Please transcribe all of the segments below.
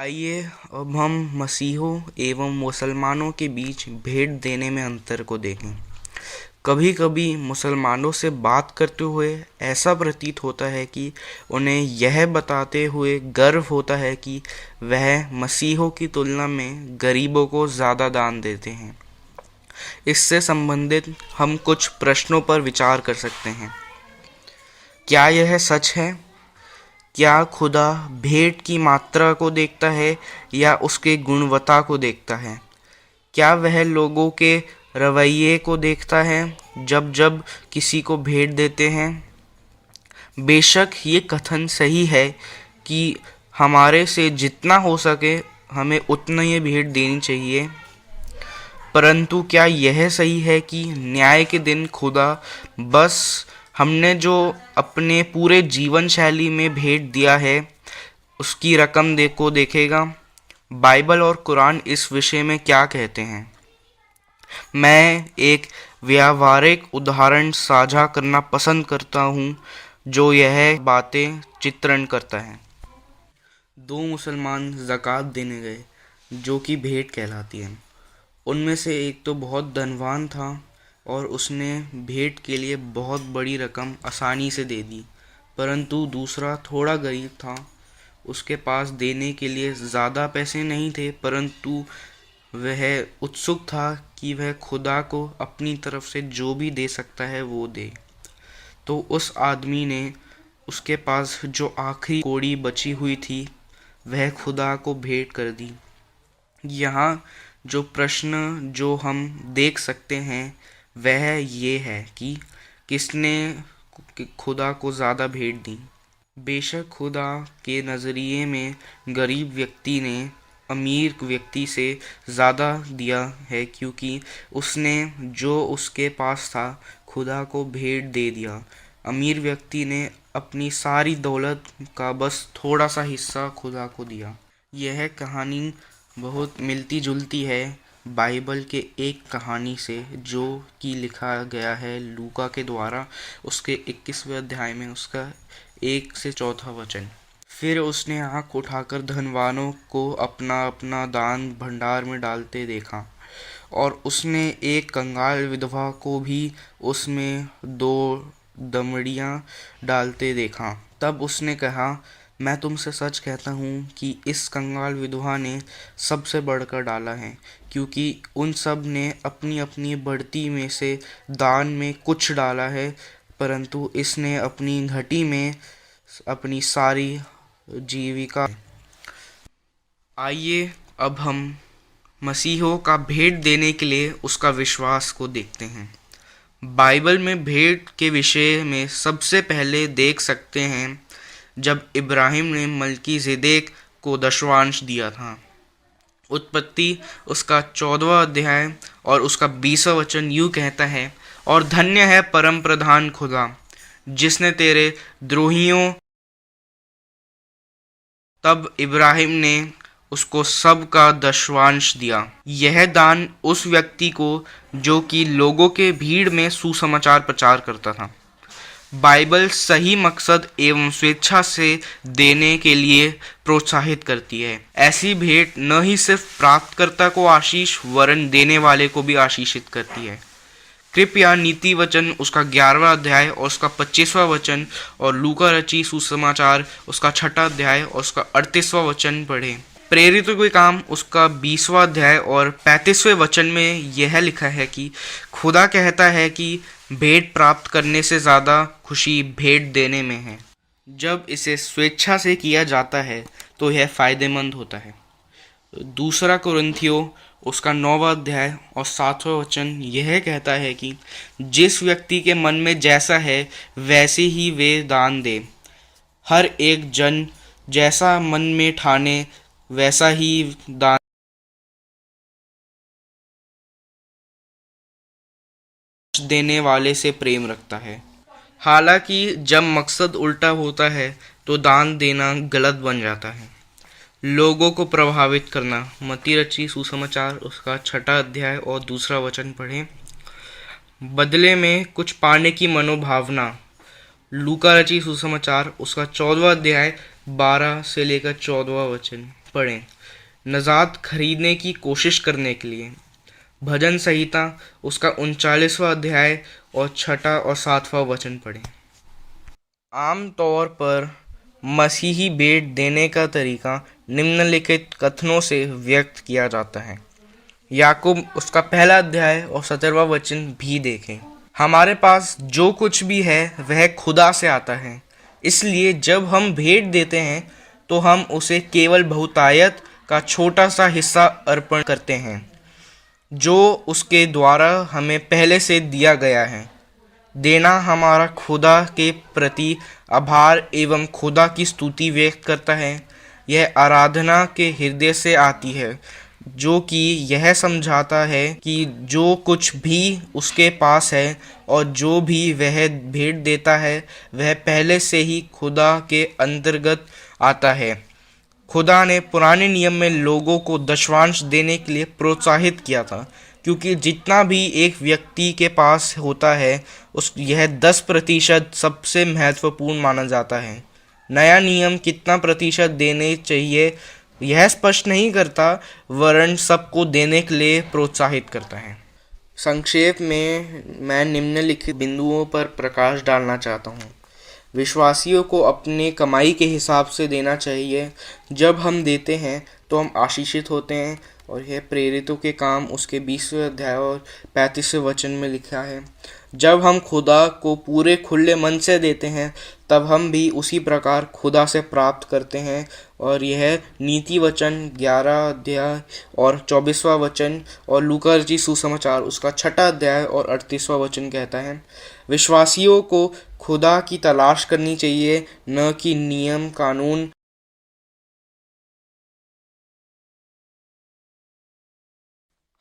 आइए अब हम मसीहों एवं मुसलमानों के बीच भेंट देने में अंतर को देखें। कभी कभी मुसलमानों से बात करते हुए ऐसा प्रतीत होता है कि उन्हें यह बताते हुए गर्व होता है कि वह मसीहों की तुलना में गरीबों को ज़्यादा दान देते हैं। इससे संबंधित हम कुछ प्रश्नों पर विचार कर सकते हैं। क्या यह सच है? क्या खुदा भेंट की मात्रा को देखता है या उसके गुणवत्ता को देखता है? क्या वह लोगों के रवैये को देखता है जब जब किसी को भेंट देते हैं? बेशक ये कथन सही है कि हमारे से जितना हो सके हमें उतना ही भेंट देनी चाहिए, परंतु क्या यह सही है कि न्याय के दिन खुदा बस हमने जो अपने पूरे जीवन शैली में भेंट दिया है उसकी रकम को देखेगा? बाइबल और कुरान इस विषय में क्या कहते हैं? मैं एक व्यावहारिक उदाहरण साझा करना पसंद करता हूँ जो यह बातें चित्रण करता है। दो मुसलमान ज़कात देने गए जो कि भेंट कहलाती है। उनमें से एक तो बहुत धनवान था और उसने भेंट के लिए बहुत बड़ी रकम आसानी से दे दी, परंतु दूसरा थोड़ा गरीब था। उसके पास देने के लिए ज़्यादा पैसे नहीं थे, परंतु वह उत्सुक था कि वह खुदा को अपनी तरफ से जो भी दे सकता है वो दे। तो उस आदमी ने उसके पास जो आखिरी कौड़ी बची हुई थी वह खुदा को भेंट कर दी। यहाँ जो प्रश्न जो हम देख सकते हैं वह ये है कि किसने खुदा को ज़्यादा भेंट दी। बेशक खुदा के नज़रिए में गरीब व्यक्ति ने अमीर व्यक्ति से ज़्यादा दिया है, क्योंकि उसने जो उसके पास था खुदा को भेंट दे दिया। अमीर व्यक्ति ने अपनी सारी दौलत का बस थोड़ा सा हिस्सा खुदा को दिया। यह कहानी बहुत मिलती जुलती है बाइबल के एक कहानी से जो कि लिखा गया है लूका के द्वारा, उसके 21वें अध्याय में उसका 1 से 4 वचन। फिर उसने आँख उठाकर धनवानों को अपना अपना दान भंडार में डालते देखा, और उसने एक कंगाल विधवा को भी उसमें 2 दमड़ियाँ डालते देखा। तब उसने कहा, मैं तुमसे सच कहता हूँ कि इस कंगाल विधवा ने सबसे बढ़कर डाला है, क्योंकि उन सब ने अपनी अपनी बढ़ती में से दान में कुछ डाला है, परंतु इसने अपनी घटी में अपनी सारी जीविका। आइए अब हम मसीहों का भेंट देने के लिए उसका विश्वास को देखते हैं। बाइबल में भेंट के विषय में सबसे पहले देख सकते हैं जब इब्राहिम ने मल्कीजेदेक को दशवांश दिया था। उत्पत्ति उसका 14वां अध्याय और उसका 20वां वचन यूँ कहता है, और धन्य है परम प्रधान खुदा जिसने तेरे द्रोहियों। तब इब्राहिम ने उसको सब का दशवांश दिया। यह दान उस व्यक्ति को जो कि लोगों के भीड़ में सुसमाचार प्रचार करता था। बाइबल सही मकसद एवं स्वेच्छा से देने के लिए प्रोत्साहित करती है। ऐसी भेंट न ही सिर्फ प्राप्तकर्ता को आशीष वरन देने वाले को भी आशीषित करती है। कृपया नीति वचन उसका 11वां अध्याय और उसका 25वां वचन और लूका रची सुसमाचार उसका 6वां अध्याय और उसका 38वां वचन पढ़ें। प्रेरितों के काम उसका 20वां अध्याय और 35वें वचन में यह लिखा है कि खुदा कहता है कि भेंट प्राप्त करने से ज़्यादा खुशी भेंट देने में है। जब इसे स्वेच्छा से किया जाता है तो यह फ़ायदेमंद होता है। दूसरा कुरिन्थियों उसका 9वां अध्याय और 7वां वचन यह कहता है कि जिस व्यक्ति के मन में जैसा है वैसे ही वे दान दे। हर एक जन जैसा मन में ठाने वैसा ही दान देने वाले से प्रेम रखता है। हालांकि जब मकसद उल्टा होता है तो दान देना गलत बन जाता है। लोगों को प्रभावित करना। मत्ती रची सुसमाचार उसका 6वां अध्याय और 2वां वचन पढ़ें। बदले में कुछ पाने की मनोभावना। लूका रची सुसमाचार उसका 14वां अध्याय 12 से लेकर 14वां वचन। पढ़ें नजात खरीदने की कोशिश करने के लिए। भजन संहिता उसका 39वां अध्याय और 6 और 7वां वचन पढ़ें। आम तौर पर मसीही भेंट देने का तरीका निम्नलिखित कथनों से व्यक्त किया जाता है। याकूब उसका 1 अध्याय और 17वां वचन भी देखें। हमारे पास जो कुछ भी है वह खुदा से आता है, इसलिए जब हम भेंट देते हैं तो हम उसे केवल बहुतायत का छोटा सा हिस्सा अर्पण करते हैं जो उसके द्वारा हमें पहले से दिया गया है। देना हमारा खुदा के प्रति आभार एवं खुदा की स्तुति व्यक्त करता है। यह आराधना के हृदय से आती है, जो कि यह समझाता है कि जो कुछ भी उसके पास है और जो भी वह भेंट देता है वह पहले से ही खुदा के अंतर्गत आता है। खुदा ने पुराने नियम में लोगों को दशवांश देने के लिए प्रोत्साहित किया था, क्योंकि जितना भी एक व्यक्ति के पास होता है उस यह 10% सबसे महत्वपूर्ण माना जाता है। नया नियम कितना प्रतिशत देने चाहिए यह स्पष्ट नहीं करता, वरन सबको देने के लिए प्रोत्साहित करता है। संक्षेप में मैं निम्नलिखित बिंदुओं पर प्रकाश डालना चाहता हूँ। विश्वासियों को अपने कमाई के हिसाब से देना चाहिए। जब हम देते हैं तो हम आशीषित होते हैं, और यह प्रेरितों के काम उसके 20वें अध्याय और 35वें वचन में लिखा है। जब हम खुदा को पूरे खुले मन से देते हैं तब हम भी उसी प्रकार खुदा से प्राप्त करते हैं, और यह नीति वचन 11 अध्याय और 24वां वचन और लूका रचित सुसमाचार उसका 6 अध्याय और 38वां वचन कहता है। विश्वासियों को खुदा की तलाश करनी चाहिए, न कि नियम कानून।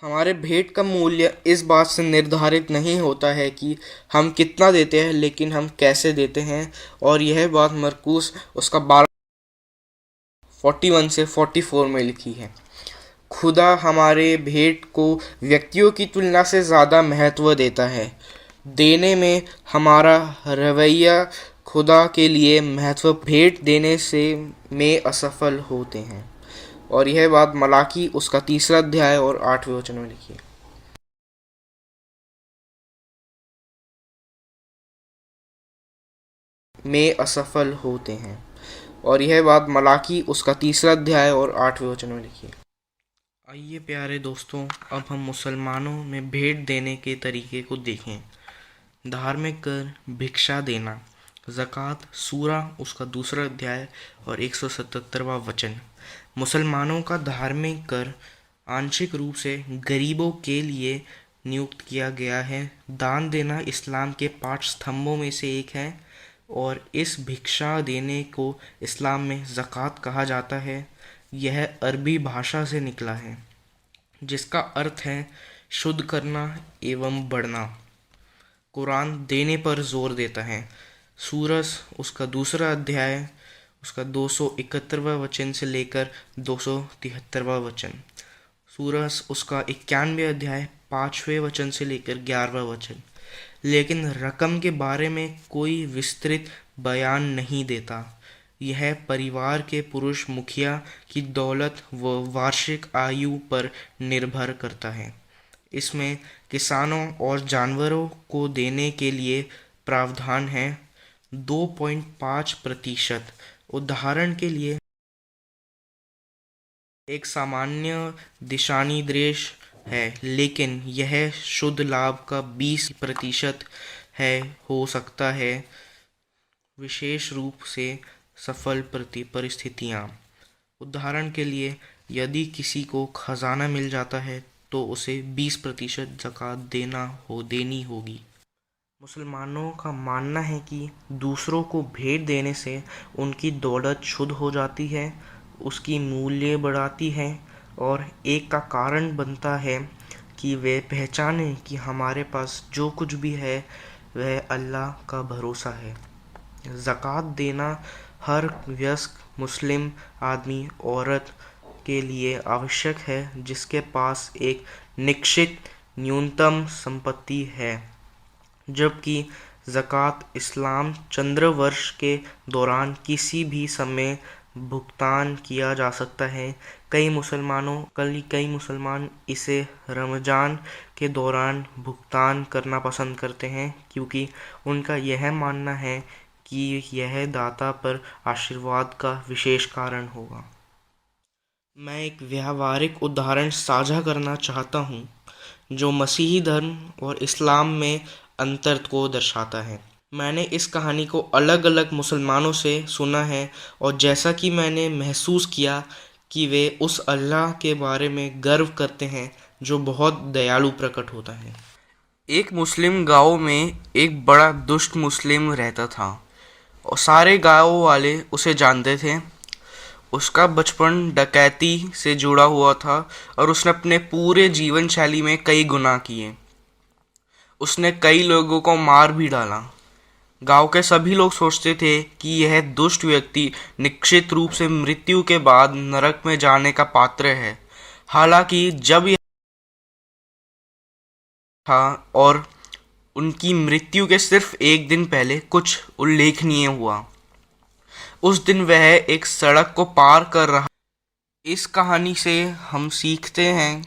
हमारे भेंट का मूल्य इस बात से निर्धारित नहीं होता है कि हम कितना देते हैं, लेकिन हम कैसे देते हैं। और यह बात मरकुस उसका 12:41 से 44 में लिखी है। खुदा हमारे भेंट को व्यक्तियों की तुलना से ज़्यादा महत्व देता है। देने में हमारा रवैया खुदा के लिए महत्व भेंट देने से में असफल होते हैं। और यह बात मलाकी उसका 3 अध्याय और 8वें वचन में लिखी है। में असफल होते हैं। और यह बात मलाकी उसका 3 अध्याय और 8वें वचन में लिखी है। आइए प्यारे दोस्तों, अब हम मुसलमानों में भेंट देने के तरीके को देखें। धार्मिक कर, भिक्षा देना, ज़कात, सूरा उसका 2 अध्याय और 177वां वचन। मुसलमानों का धार्मिक कर आंशिक रूप से गरीबों के लिए नियुक्त किया गया है। दान देना इस्लाम के 5 स्तंभों में से एक है, और इस भिक्षा देने को इस्लाम में ज़कात कहा जाता है। यह अरबी भाषा से निकला है, जिसका अर्थ है शुद्ध करना एवं बढ़ना। कुरान देने पर जोर देता है। सूरस उसका 2 अध्याय उसका 271वां वचन से लेकर 273वां वचन। सूरस उसका 91 अध्याय 5वें वचन से लेकर 11वां वचन। लेकिन रकम के बारे में कोई विस्तृत बयान नहीं देता। यह परिवार के पुरुष मुखिया की दौलत व वार्षिक आयु पर निर्भर करता है। इसमें किसानों और जानवरों को देने के लिए प्रावधान है। 2.5%। उदाहरण के लिए एक सामान्य दिशानिर्देश है, लेकिन यह शुद्ध लाभ का 20% है हो सकता है। विशेष रूप से सफल परिस्थितियाँ। उदाहरण के लिए यदि किसी को खजाना मिल जाता है तो उसे 20% ज़कात देनी होगी। मुसलमानों का मानना है कि दूसरों को भेंट देने से उनकी दौलत शुद्ध हो जाती है, उसकी मूल्य बढ़ाती है, और एक का कारण बनता है कि वे पहचानें कि हमारे पास जो कुछ भी है वह अल्लाह का भरोसा है। ज़कात देना हर वयस्क मुस्लिम आदमी औरत के लिए आवश्यक है जिसके पास एक निश्चित न्यूनतम संपत्ति है, जबकि ज़कात इस्लाम चंद्र वर्ष के दौरान किसी भी समय भुगतान किया जा सकता है। कई मुसलमान इसे रमज़ान के दौरान भुगतान करना पसंद करते हैं, क्योंकि उनका यह मानना है कि यह दाता पर आशीर्वाद का विशेष कारण होगा। मैं एक व्यावहारिक उदाहरण साझा करना चाहता हूँ जो मसीही धर्म और इस्लाम में अंतर को दर्शाता है। मैंने इस कहानी को अलग अलग मुसलमानों से सुना है, और जैसा कि मैंने महसूस किया कि वे उस अल्लाह के बारे में गर्व करते हैं जो बहुत दयालु प्रकट होता है। एक मुस्लिम गांव में एक बड़ा दुष्ट मुस्लिम रहता था, और सारे गांव वाले उसे जानते थे। उसका बचपन डकैती से जुड़ा हुआ था, और उसने अपने पूरे जीवन शैली में कई गुनाह किए। उसने कई लोगों को मार भी डाला। गांव के सभी लोग सोचते थे कि यह दुष्ट व्यक्ति निश्चित रूप से मृत्यु के बाद नरक में जाने का पात्र है। हालांकि जब यह था, और उनकी मृत्यु के सिर्फ एक दिन पहले कुछ उल्लेखनीय हुआ। उस दिन वह एक सड़क को पार कर रहा। इस कहानी से हम सीखते हैं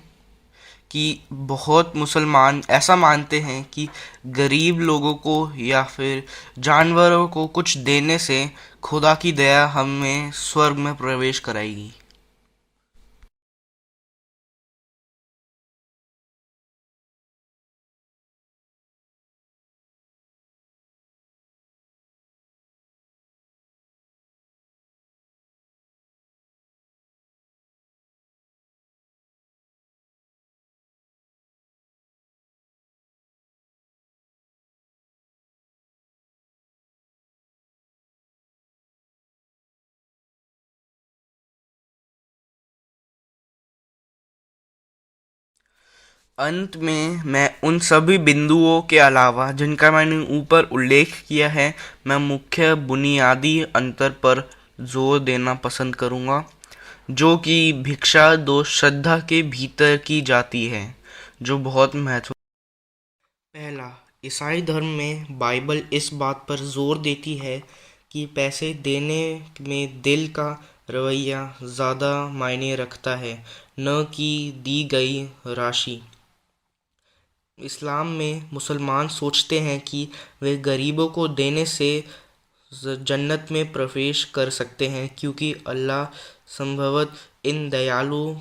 कि बहुत मुसलमान ऐसा मानते हैं कि गरीब लोगों को या फिर जानवरों को कुछ देने से खुदा की दया हमें स्वर्ग में प्रवेश कराएगी। अंत में मैं उन सभी बिंदुओं के अलावा जिनका मैंने ऊपर उल्लेख किया है, मैं मुख्य बुनियादी अंतर पर जोर देना पसंद करूंगा, जो कि भिक्षा दो श्रद्धा के भीतर की जाती है, जो बहुत महत्व। पहला, ईसाई धर्म में बाइबल इस बात पर जोर देती है कि पैसे देने में दिल का रवैया ज़्यादा मायने रखता है, न कि दी गई राशि। इस्लाम में मुसलमान सोचते हैं कि वे गरीबों को देने से जन्नत में प्रवेश कर सकते हैं, क्योंकि अल्लाह संभवतः इन दयालु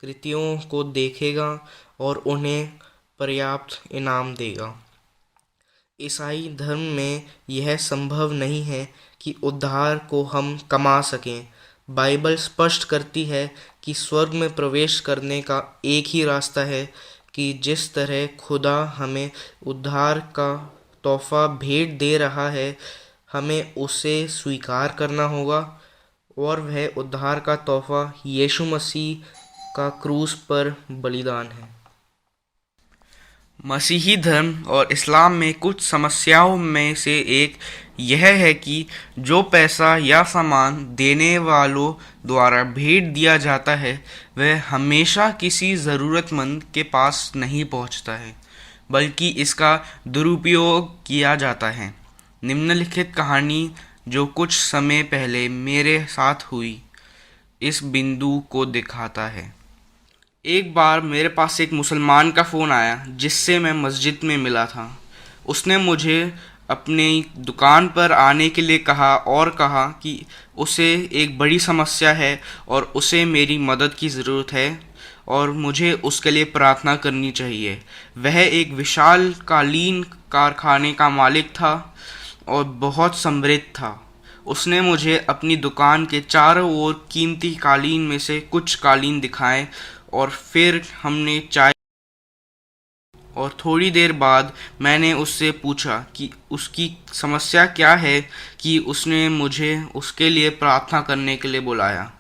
कृतियों को देखेगा और उन्हें पर्याप्त इनाम देगा। ईसाई धर्म में यह संभव नहीं है कि उद्धार को हम कमा सकें। बाइबल स्पष्ट करती है कि स्वर्ग में प्रवेश करने का एक ही रास्ता है कि जिस तरह खुदा हमें उद्धार का तोहफा भेंट दे रहा है, हमें उसे स्वीकार करना होगा, और वह उद्धार का तोहफा यीशु मसीह का क्रूस पर बलिदान है। मसीही धर्म और इस्लाम में कुछ समस्याओं में से एक यह है कि जो पैसा या सामान देने वालों द्वारा भेंट दिया जाता है, वह हमेशा किसी ज़रूरतमंद के पास नहीं पहुंचता है, बल्कि इसका दुरुपयोग किया जाता है। निम्नलिखित कहानी जो कुछ समय पहले मेरे साथ हुई, इस बिंदु को दिखाता है। एक बार मेरे पास एक मुसलमान का फ़ोन आया जिससे मैं मस्जिद में मिला था। उसने मुझे अपनी दुकान पर आने के लिए कहा और कहा कि उसे एक बड़ी समस्या है और उसे मेरी मदद की ज़रूरत है, और मुझे उसके लिए प्रार्थना करनी चाहिए। वह एक विशाल कालीन कारखाने का मालिक था और बहुत समृद्ध था। उसने मुझे अपनी दुकान के चारों ओर कीमती कालीन में से कुछ कालीन दिखाए, और फिर हमने चाय। और थोड़ी देर बाद मैंने उससे पूछा कि उसकी समस्या क्या है, कि उसने मुझे उसके लिए प्रार्थना करने के लिए बुलाया।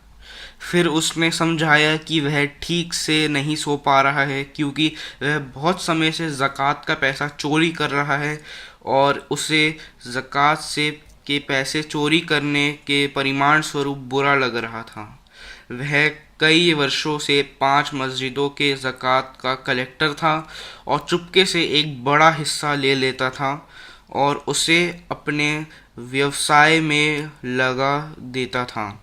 फिर उसने समझाया कि वह ठीक से नहीं सो पा रहा है, क्योंकि वह बहुत समय से ज़कात का पैसा चोरी कर रहा है, और उसे ज़कात से के पैसे चोरी करने के परिमाण स्वरूप बुरा लग रहा था। वह कई वर्षों से 5 मस्जिदों के ज़कात का कलेक्टर था, और चुपके से एक बड़ा हिस्सा ले लेता था और उसे अपने व्यवसाय में लगा देता था।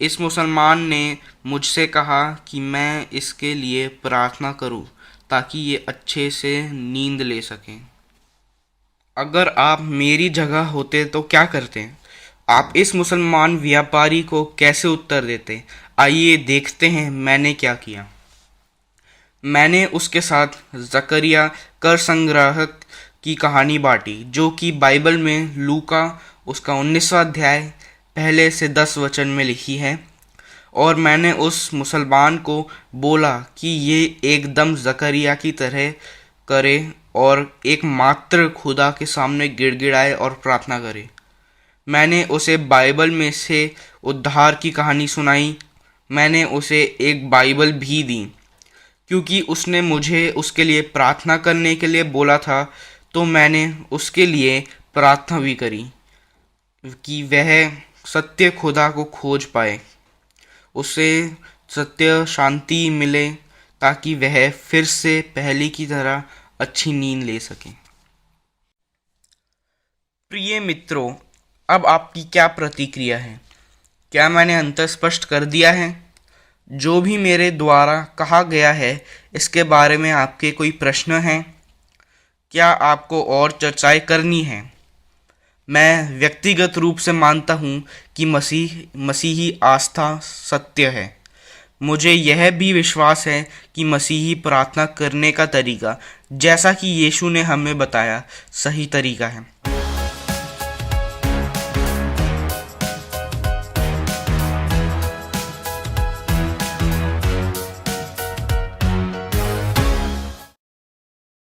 इस मुसलमान ने मुझसे कहा कि मैं इसके लिए प्रार्थना करूं ताकि ये अच्छे से नींद ले सकें। अगर आप मेरी जगह होते तो क्या करते? आप इस मुसलमान व्यापारी को कैसे उत्तर देते? आइए देखते हैं मैंने क्या किया। मैंने उसके साथ जकरिया कर संग्राहक की कहानी बांटी, जो कि बाइबल में लूका उसका 19वां अध्याय पहले से 10 वचन में लिखी है। और मैंने उस मुसलमान को बोला कि ये एकदम जकरिया की तरह करे और एक मात्र खुदा के सामने गिड़गिड़ाए और प्रार्थना करे। मैंने उसे बाइबल में से उद्धार की कहानी सुनाई। मैंने उसे एक बाइबल भी दी क्योंकि उसने मुझे उसके लिए प्रार्थना करने के लिए बोला था। तो मैंने उसके लिए प्रार्थना भी करी कि वह सत्य खुदा को खोज पाए, उसे सत्य शांति मिले ताकि वह फिर से पहले की तरह अच्छी नींद ले सके। प्रिय मित्रों, अब आपकी क्या प्रतिक्रिया है? क्या मैंने अंतर स्पष्ट कर दिया है? जो भी मेरे द्वारा कहा गया है इसके बारे में आपके कोई प्रश्न हैं? क्या आपको और चर्चाएं करनी हैं? मैं व्यक्तिगत रूप से मानता हूँ कि मसीही आस्था सत्य है। मुझे यह भी विश्वास है कि मसीही प्रार्थना करने का तरीका, जैसा कि यीशु ने हमें बताया, सही तरीका है।